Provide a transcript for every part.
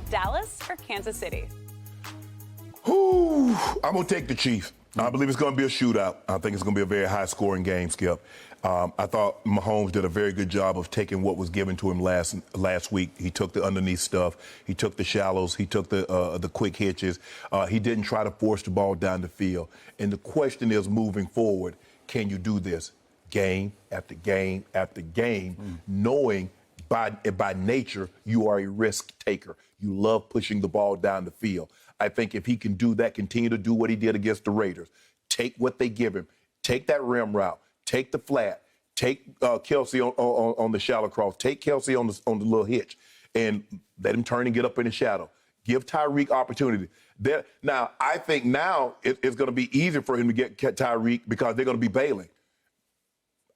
Dallas or Kansas City? Ooh, I'm going to take the Chiefs. I believe it's going to be a shootout. I think it's going to be a very high-scoring game, Skip. I thought Mahomes did a very good job of taking what was given to him last week. He took the underneath stuff. He took the shallows. He took the quick hitches. He didn't try to force the ball down the field. And the question is, moving forward, can you do this game after game after game, knowing by nature you are a risk taker? You love pushing the ball down the field. I think if he can do that, continue to do what he did against the Raiders, take what they give him, take that rim route, take the flat, take Kelsey on the shallow cross, take Kelsey on the little hitch, and let him turn and get up in the shadow. Give Tyreek opportunity. Now, I think now it's going to be easier for him to get Tyreek because they're going to be bailing.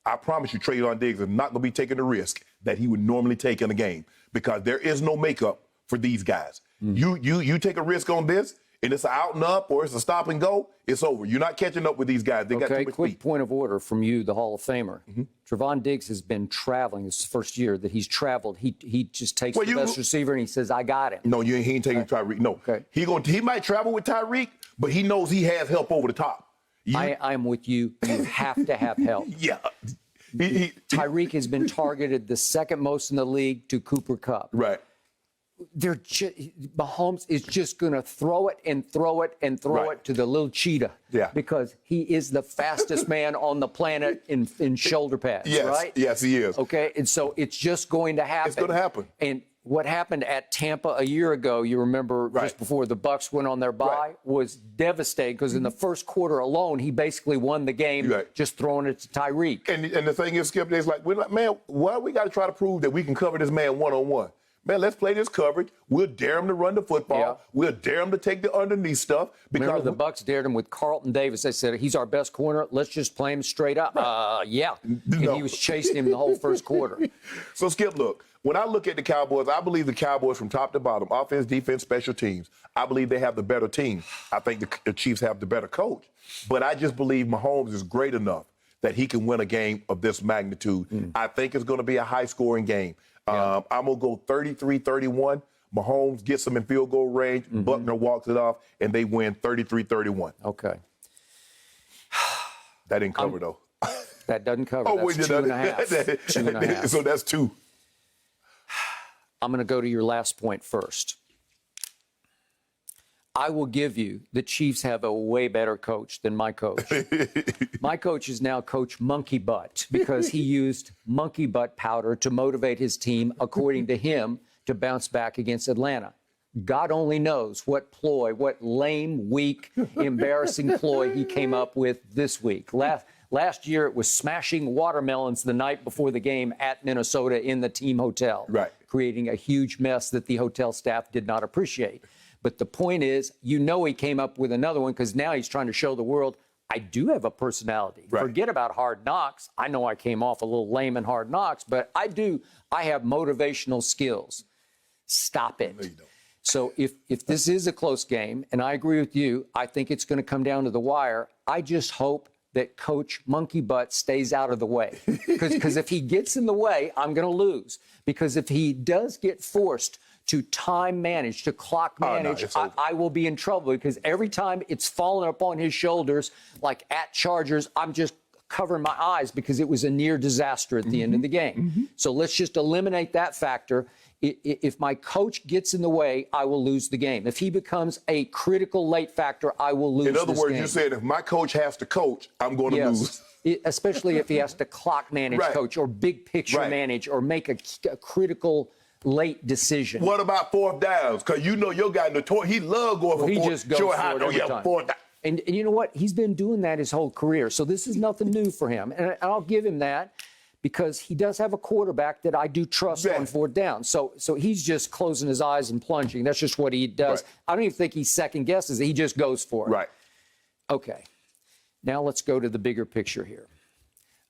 I promise you, Trayvon Diggs is not going to be taking the risk that he would normally take in a game because there is no makeup for these guys. You take a risk on this, and it's an out and up or it's a stop and go, it's over. You're not catching up with these guys. They got too much quick speed. point of order from you, the Hall of Famer. Trayvon Diggs has been traveling. This is the first year that he's traveled. He just takes the best receiver and he says, I got him. No, he ain't taking Tyreek. No. Okay. He might travel with Tyreek, but he knows he has help over the top. I'm with you. You have to have help. Yeah. Tyreek has been targeted the second most in the league to Cooper Kupp. Right. Mahomes is just going to throw it and throw it and throw it to the little cheetah. Yeah. Because he is the fastest man on the planet in shoulder pads, right? Yes, he is. Okay, and so it's just going to happen. It's going to happen. And what happened at Tampa a year ago, you remember, just before the Bucs went on their bye, was devastating because in the first quarter alone, he basically won the game just throwing it to Tyreek. And the thing is, Skip, it's like, man, why we got to try to prove that we can cover this man one-on-one? Man, let's play this coverage. We'll dare him to run the football. Yeah. We'll dare him to take the underneath stuff. Because remember, the Bucs dared him with Carlton Davis. They said, he's our best corner. Let's just play him straight up. Yeah. And he was chasing him the whole first quarter. So, Skip, look, when I look at the Cowboys, I believe the Cowboys from top to bottom, offense, defense, special teams, I believe they have the better team. I think the Chiefs have the better coach. But I just believe Mahomes is great enough that he can win a game of this magnitude. I think it's going to be a high-scoring game. I'm going to go 33-31. Mahomes gets them in field goal range. Buckner walks it off, and they win 33-31. Okay. That didn't cover, though. That doesn't cover. That's 2.5. 2.5. So that's 2. I'm going to go to your last point first. I will give you the Chiefs have a way better coach than my coach. My coach is now Coach Monkey Butt because he used monkey butt powder to motivate his team, according to him, to bounce back against Atlanta. God only knows what ploy, what lame, weak, embarrassing ploy he came up with this week. Last year, it was smashing watermelons the night before the game at Minnesota in the team hotel, creating a huge mess that the hotel staff did not appreciate. But the point is, he came up with another one because now he's trying to show the world, I do have a personality. Forget about Hard Knocks. I know I came off a little lame in Hard Knocks, but I have motivational skills. Stop it. No, you don't. So if this is a close game, and I agree with you, I think it's going to come down to the wire. I just hope that Coach Monkey Butt stays out of the way. Because if he gets in the way, I'm going to lose. Because if he does get forced to time manage, to clock manage, I will be in trouble because every time it's fallen upon his shoulders, like at Chargers, I'm just covering my eyes because it was a near disaster at the end of the game. So let's just eliminate that factor. If my coach gets in the way, I will lose the game. If he becomes a critical late factor, I will lose. In other words, game. you're saying if my coach has to coach, I'm going to lose. Especially if he has to clock manage, coach, or big picture manage, or make a critical late decision. What about fourth downs? Because you know your guy, he loves going for he fourth. Just goes for it every time. Fourth down. And you know what? He's been doing that his whole career. So this is nothing new for him. And I'll give him that because he does have a quarterback that I do trust on fourth down. So he's just closing his eyes and plunging. That's just what he does. I don't even think he second guesses it. He just goes for it. Okay. Now let's go to the bigger picture here.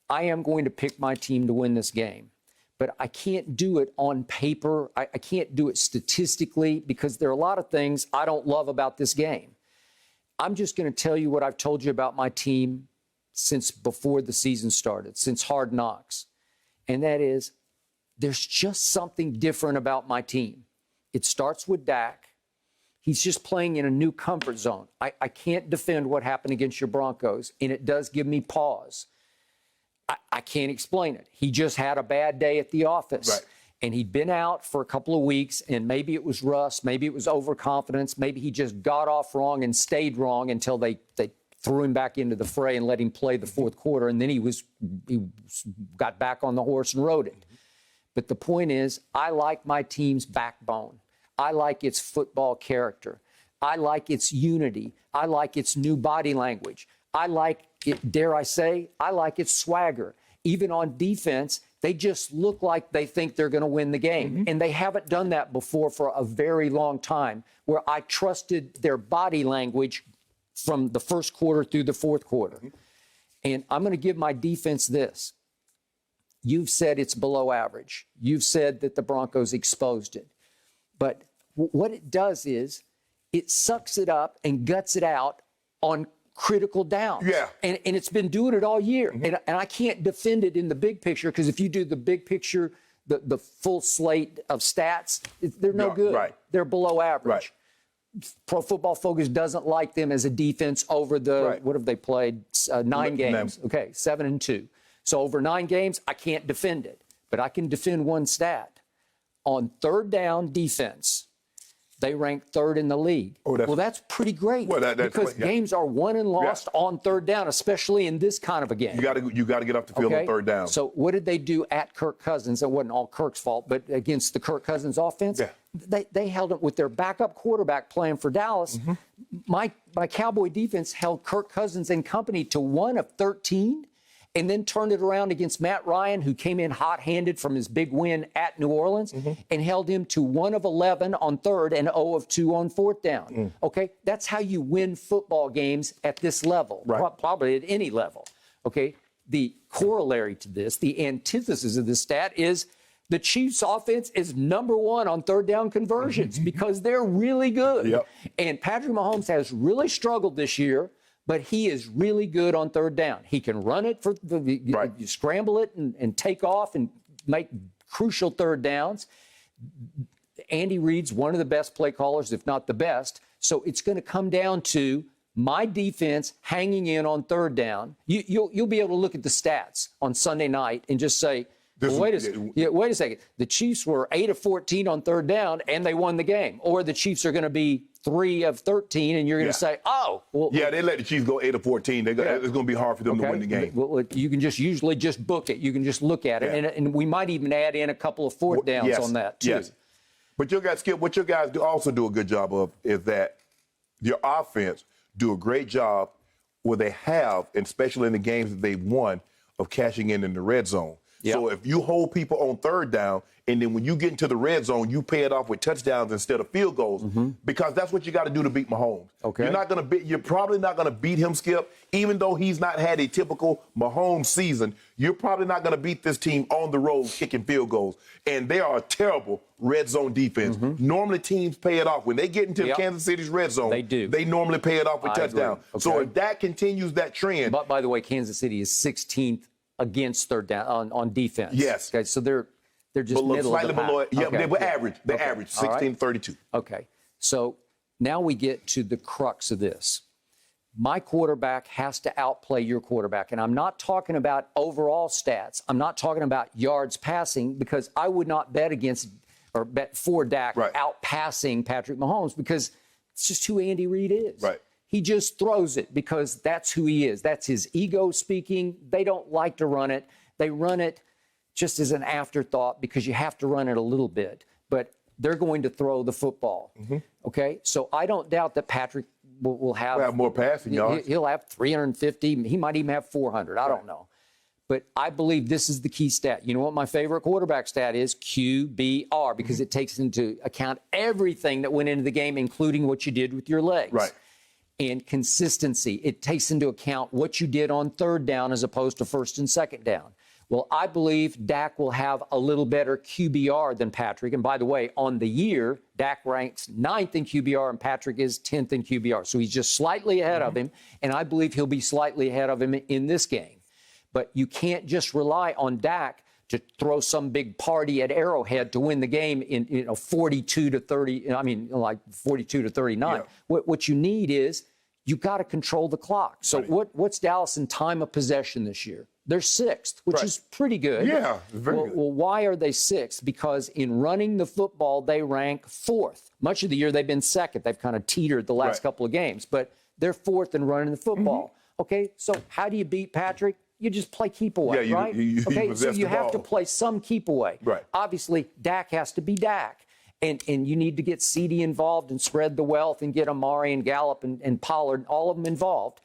I am going to pick my team to win this game. But I can't do it on paper. I can't do it statistically because there are a lot of things I don't love about this game. I'm just going to tell you what I've told you about my team since before the season started, since Hard Knocks. And that is, there's just something different about my team. It starts with Dak. He's just playing in a new comfort zone. I can't defend what happened against your Broncos, and it does give me pause. I can't explain it. He just had a bad day at the office. Right. And he'd been out for a couple of weeks, and maybe it was rust, maybe it was overconfidence, maybe he just got off wrong and stayed wrong until they threw him back into the fray and let him play the fourth quarter, and then he got back on the horse and rode it. But the point is, I like my team's backbone. I like its football character. I like its unity. I like its new body language. I like it, dare I say, I like its swagger. Even on defense, they just look like they think they're going to win the game. And they haven't done that before for a very long time, where I trusted their body language from the first quarter through the fourth quarter. And I'm going to give my defense this. You've said it's below average. You've said that the Broncos exposed it. But what it does is it sucks it up and guts it out on critical downs. Yeah. And it's been doing it all year. And I can't defend it in the big picture, because if you do the big picture, the full slate of stats, they're no good. Right. They're below average. Right. Pro Football Focus doesn't like them as a defense over the, what have they played? 9 games. Okay, 7-2. So over 9 games, I can't defend it. But I can defend one stat. On third down defense, they rank 3rd in the league. Well, that's pretty great, because games are won and lost on third down, especially in this kind of a game. You got to get off the field on third down. So what did they do at Kirk Cousins? It wasn't all Kirk's fault, but against the Kirk Cousins offense, they held it with their backup quarterback playing for Dallas. My Cowboy defense held Kirk Cousins and company to 1 of 13. And then turned it around against Matt Ryan, who came in hot-handed from his big win at New Orleans, and held him to 1 of 11 on third and 0 of 2 on fourth down. Okay, that's how you win football games at this level, probably at any level. Okay, the corollary to this, the antithesis of this stat is the Chiefs' offense is #1 on third down conversions because they're really good. And Patrick Mahomes has really struggled this year, but he is really good on third down. He can run it for you scramble it and take off and make crucial third downs. Andy Reid's one of the best play callers, if not the best. So it's going to come down to my defense hanging in on third down. You'll be able to look at the stats on Sunday night and just say, well, wait a second. The Chiefs were 8 of 14 on third down, and they won the game. Or the Chiefs are going to be 3 of 13, and you're going to say, oh. Well, they let the Chiefs go 8 of 14. It's going to be hard for them to win the game. Well, you can usually just book it. You can just look at it. And we might even add in a couple of fourth downs on that, too. But your guys, Skip, what your guys also do a good job of is that your offense do a great job where they have, and especially in the games that they've won, of cashing in the red zone. So if you hold people on third down, and then when you get into the red zone, you pay it off with touchdowns instead of field goals, because that's what you got to do to beat Mahomes. You're probably not going to beat him, Skip, even though he's not had a typical Mahomes season. You're probably not going to beat this team on the road kicking field goals, and they are a terrible red zone defense. Normally teams pay it off when they get into Kansas City's red zone. They do. They normally pay it off with touchdowns. So if that continues that trend, but by the way, Kansas City is 16th against third down on defense. Okay, so they're just slightly below. They were average. They average 16-32. Okay, so now we get to the crux of this. My quarterback has to outplay your quarterback, and I'm not talking about overall stats. I'm not talking about yards passing, because I would not bet against or bet for Dak outpassing Patrick Mahomes, because it's just who Andy Reid is. He just throws it because that's who he is. That's his ego speaking. They don't like to run it. They run it just as an afterthought because you have to run it a little bit. But they're going to throw the football. Okay? So I don't doubt that Patrick will have more passing yards. He'll have 350. He might even have 400. I don't know. But I believe this is the key stat. You know what my favorite quarterback stat is? QBR, because it takes into account everything that went into the game, including what you did with your legs. And consistency. It takes into account what you did on third down as opposed to first and second down. Well, I believe Dak will have a little better QBR than Patrick. And by the way, on the year, Dak ranks 9th in QBR and Patrick is 10th in QBR. So he's just slightly ahead of him. And I believe he'll be slightly ahead of him in this game. But you can't just rely on Dak to throw some big party at Arrowhead to win the game in 42 to 30. I mean, like 42 to 39. Yeah. What you need is you got to control the clock. So what's Dallas in time of possession this year? They're sixth, which is pretty good. Yeah, very good. Well, why are they sixth? Because in running the football, they rank fourth. Much of the year, they've been second. They've kind of teetered the last couple of games, but they're fourth in running the football. Okay, so how do you beat Patrick? You just play keep away, right? Okay, so you have to play some keep away. Right. Obviously, Dak has to be Dak. And you need to get CD involved and spread the wealth and get Amari and Gallup and Pollard, all of them involved.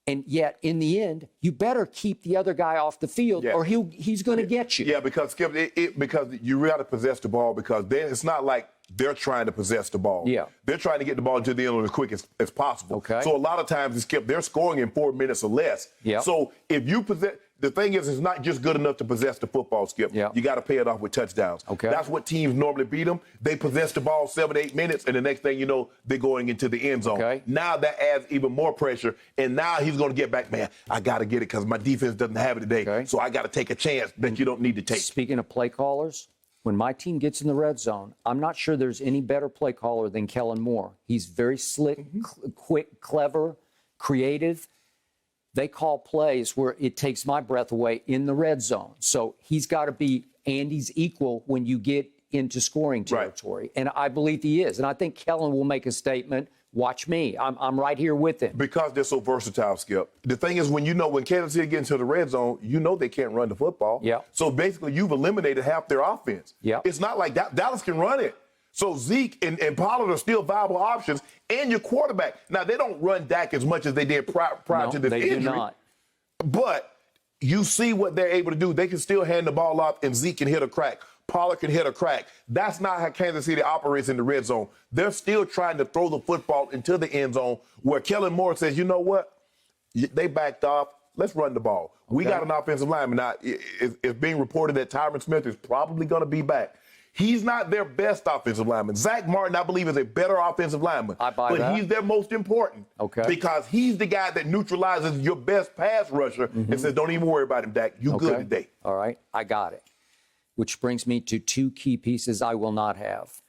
And yet, in the end, you better keep the other guy off the field or he's going to get you. Yeah, because, Skip, because you got to possess the ball because then it's not like they're trying to possess the ball. Yeah. They're trying to get the ball to the end as quick as possible. Okay. So a lot of times, Skip, they're scoring in 4 minutes or less. Yeah. So if you possess – the thing is, it's not just good enough to possess the football, Skip. Yeah. You got to pay it off with touchdowns. Okay. That's what teams normally beat them. They possess the ball 7 to 8 minutes, and the next thing you know, they're going into the end zone. Okay. Now that adds even more pressure, and now he's going to get back, man, I got to get it because my defense doesn't have it today. Okay. So I got to take a chance that you don't need to take. Speaking of play callers, when my team gets in the red zone, I'm not sure there's any better play caller than Kellen Moore. He's very slick, quick, clever, creative. They call plays where it takes my breath away in the red zone. So he's got to be Andy's equal when you get into scoring territory. Right. And I believe he is. And I think Kellen will make a statement. Watch me. I'm right here with him. Because they're so versatile, Skip. The thing is, when Kansas City gets into the red zone, they can't run the football. Yeah. So basically, you've eliminated half their offense. Yeah. It's not like Dallas can run it. So Zeke and Pollard are still viable options, and your quarterback. Now, they don't run Dak as much as they did prior to this injury. They do not. But you see what they're able to do. They can still hand the ball off, and Zeke can hit a crack. Pollard can hit a crack. That's not how Kansas City operates in the red zone. They're still trying to throw the football into the end zone where Kellen Moore says, you know what? They backed off. Let's run the ball. Okay. We got an offensive lineman. Now, it's being reported that Tyron Smith is probably going to be back. He's not their best offensive lineman. Zach Martin, I believe, is a better offensive lineman. I buy that. But he's their most important. Okay. Because he's the guy that neutralizes your best pass rusher and says, don't even worry about him, Dak. You good today. All right. I got it. Which brings me to two key pieces I will not have.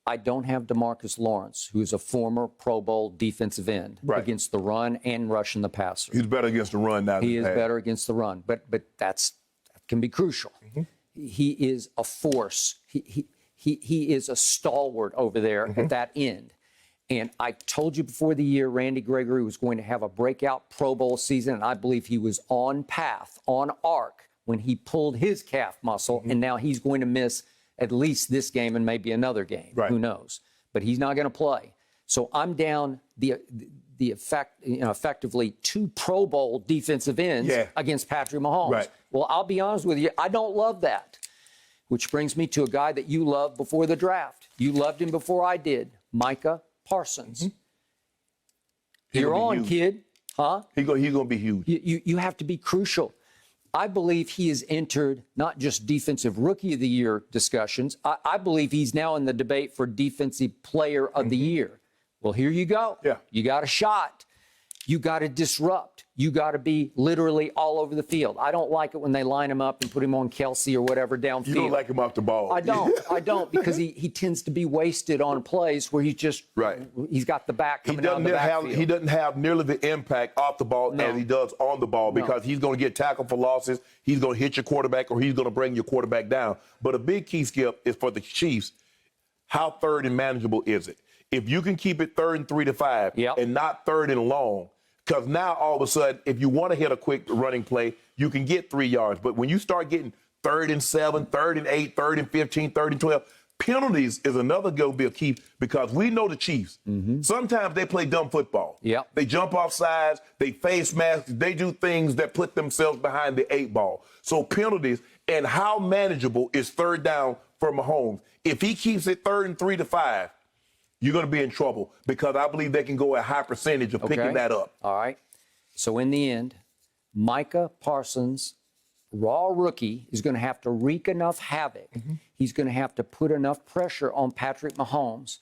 I don't have DeMarcus Lawrence, who is a former Pro Bowl defensive end against the run and rushing the passer. He's better against the run now. He is better against the run, but that can be crucial. He is a force. He is a stalwart over there at that end. And I told you before the year, Randy Gregory was going to have a breakout Pro Bowl season, and I believe he was on path, on arc, when he pulled his calf muscle, and now he's going to miss at least this game and maybe another game. Right. Who knows? But he's not going to play. So I'm down effectively two Pro Bowl defensive ends against Patrick Mahomes. Right. Well, I'll be honest with you, I don't love that. Which brings me to a guy that you loved before the draft. You loved him before I did, Micah Parsons. You're on, kid. Huh? He's going to be huge. You have to be crucial. I believe he has entered not just Defensive Rookie of the Year discussions. I believe he's now in the debate for Defensive Player of the Year. Well, here you go. Yeah. You got a shot. You got to disrupt. You got to be literally all over the field. I don't like it when they line him up and put him on Kelsey or whatever downfield. You don't like him off the ball. I don't because he tends to be wasted on plays where he's just he's got the back coming out of the backfield. He doesn't have nearly the impact off the ball as he does on the ball because he's going to get tackled for losses. He's going to hit your quarterback or he's going to bring your quarterback down. But a big key, Skip, is for the Chiefs, how third and manageable is it? If you can keep it 3rd and 3 to 5 and not 3rd and long, because now all of a sudden, if you want to hit a quick running play, you can get 3 yards. But when you start getting 3rd and 7, 3rd and 8, 3rd and 15, 3rd and 12, penalties is another going to be a key because we know the Chiefs. Sometimes they play dumb football. They jump off sides, they face masks, they do things that put themselves behind the 8 ball. So penalties and how manageable is 3rd down for Mahomes. If he keeps it 3rd and 3 to 5, you're going to be in trouble because I believe they can go a high percentage of picking that up. All right. So in the end, Micah Parsons, raw rookie, is going to have to wreak enough havoc. He's going to have to put enough pressure on Patrick Mahomes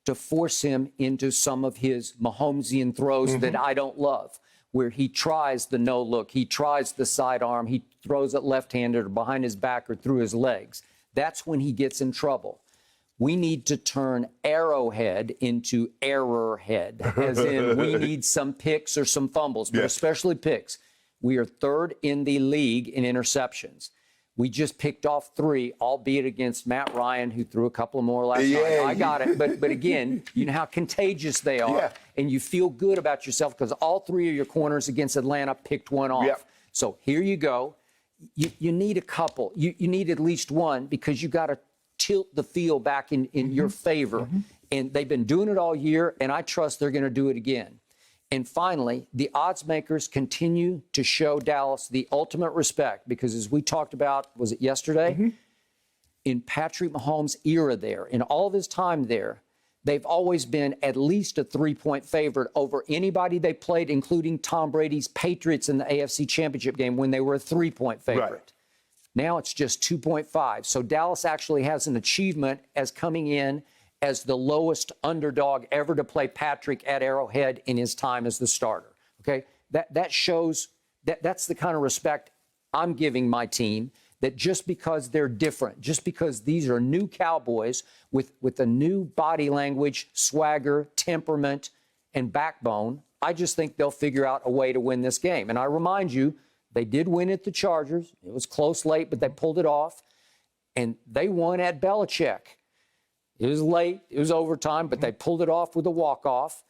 to force him into some of his Mahomesian throws that I don't love. where he tries the no look, he tries the sidearm, he throws it left-handed or behind his back or through his legs. That's when he gets in trouble. We need to turn Arrowhead into Errorhead, as in we need some picks or some fumbles, but especially picks. We are third in the league in interceptions. We just picked off 3, albeit against Matt Ryan, who threw a couple more last night. I got it. But again, you know how contagious they are, and you feel good about yourself because all 3 of your corners against Atlanta picked one off. So here you go. You need a couple. You need at least one because you got to tilt the field back in your favor. And they've been doing it all year, and I trust they're going to do it again. And finally, the odds makers continue to show Dallas the ultimate respect because, as we talked about, was it yesterday? In Patrick Mahomes' era there, in all of his time there, they've always been at least a 3-point favorite over anybody they played, including Tom Brady's Patriots in the AFC Championship game when they were a 3-point favorite. Right. Now it's just 2.5. So Dallas actually has an achievement as coming in as the lowest underdog ever to play Patrick at Arrowhead in his time as the starter. Okay, that shows that's the kind of respect I'm giving my team, that just because they're different, just because these are new Cowboys with a new body language, swagger, temperament, and backbone, I just think they'll figure out a way to win this game. And I remind you, they did win at the Chargers. It was close late, but they pulled it off. And they won at Belichick. It was late. It was overtime, but they pulled it off with a walk-off.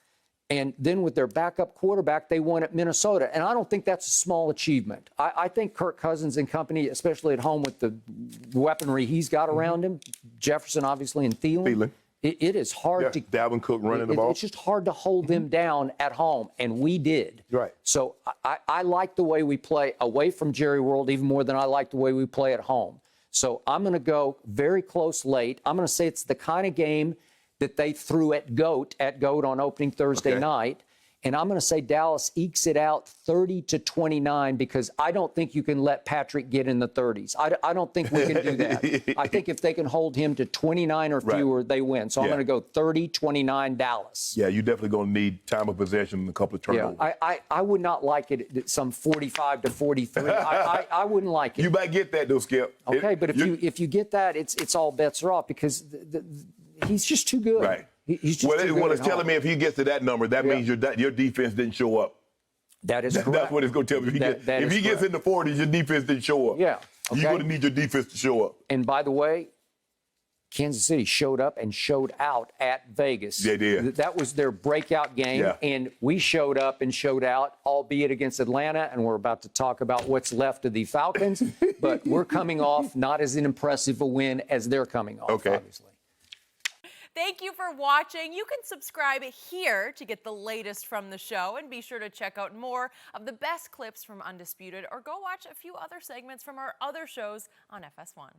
And then with their backup quarterback, they won at Minnesota. And I don't think that's a small achievement. I think Kirk Cousins and company, especially at home with the weaponry he's got around him, Jefferson obviously and Thielen, it is hard to... Dalvin Cook running the ball. It's just hard to hold them down at home, and we did. Right. So I like the way we play away from Jerry World even more than I like the way we play at home. So I'm going to go very close late. I'm going to say it's the kind of game that they threw at GOAT on opening Thursday night. And I'm going to say Dallas ekes it out 30-29 because I don't think you can let Patrick get in the 30s. I don't think we can do that. I think if they can hold him to 29 or fewer, they win. So I'm going to go 30-29 Dallas. Yeah, you're definitely going to need time of possession and a couple of turnovers. Yeah, I would not like it at some 45-43. I wouldn't like it. You might get that, though, Skip. Okay, but if you get that, it's all bets are off because he's just too good. Right. He's just too good it's telling me if he gets to that number, that means your defense didn't show up. That is correct. That's what it's going to tell me. If he gets in the 40s, your defense didn't show up. Yeah. Okay. You're going to need your defense to show up. And by the way, Kansas City showed up and showed out at Vegas. They did. That was their breakout game. Yeah. And we showed up and showed out, albeit against Atlanta. And we're about to talk about what's left of the Falcons. But we're coming off not as an impressive a win as they're coming off, obviously. Thank you for watching. You can subscribe here to get the latest from the show, and be sure to check out more of the best clips from Undisputed, or go watch a few other segments from our other shows on FS1.